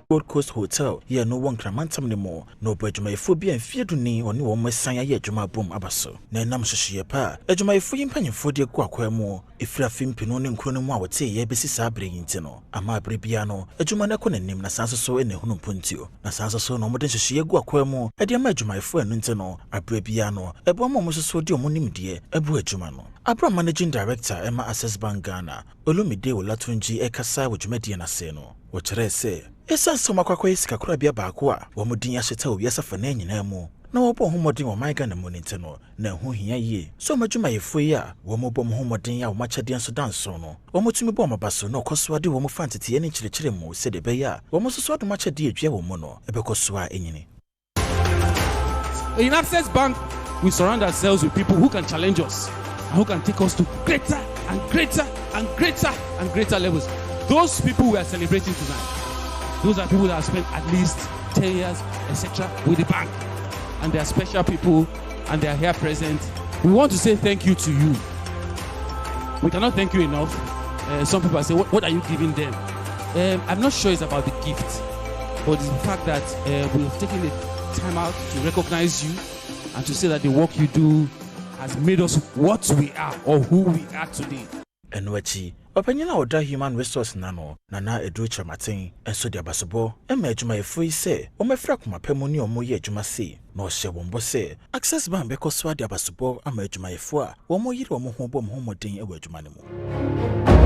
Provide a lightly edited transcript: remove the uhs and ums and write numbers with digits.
Gold Coast Hotel, ye no one cramantam ni mo, no bejuma bi en fieduni oni wo mesanya ye adwuma bom abaso. Na nam hwehwe pa, adwuma mpanyimfo de kwa mu, efira fimpino ne nkro no mu a wote ye besi saa bre yinti no. Ama abre bia no, adwuma na ko nanim na sanso so ene hunu mpontio. Na sanso so no mo de hwehwe gu akwa mu, e de ma adwumayefo enu nti no, abre bia no, ebo mo so de omo nimde, ebu adwuma no. Abra Managing Director Emma Access Bank Ghana, Olumide Olatunji ekasa wodwumadi na se no. Wo kire se esa soma kwakwa isika kura bia baako a wo mudin ya hyeta obi asafa na nyina mu na wo bɔ homodin wo man Ghana mu nti no na ho hia yie so madwumayefo yi a wo mo bɔ homodin ya wo makyade nso danso no wo mutumi bɔ mabaso na okoso ade wo mo fantete ne kyerɛkyerɛ mu se de bɛya a wo mo soso ade makyade adua wo mo no ebekoso a enyini. In Access Bank, we surround ourselves with people who can challenge us and who can take us to greater and greater and greater and greater levels. Those people we are celebrating tonight, those are people that have spent at least 10 years, etc. with the bank. And they are special people and they are here present. We want to say thank you to you. We cannot thank you enough. Some people say, what are you giving them? I'm not sure it's about the gift, but it's the fact that we have taken the time out to recognize you and to say that the work you do has made us what we are or who we are today. Enwechi opanyina oda human resource nano nana edu chamaten enso de abasobo ema adwumayefo yi se o mefra komapemu ne omo ye adwuma se na o hye wombo se Access Bank bekoso de abasobo ama adwumayefo a wo mo yire wo mo ho bom ho modin e wa adwuma ne mu.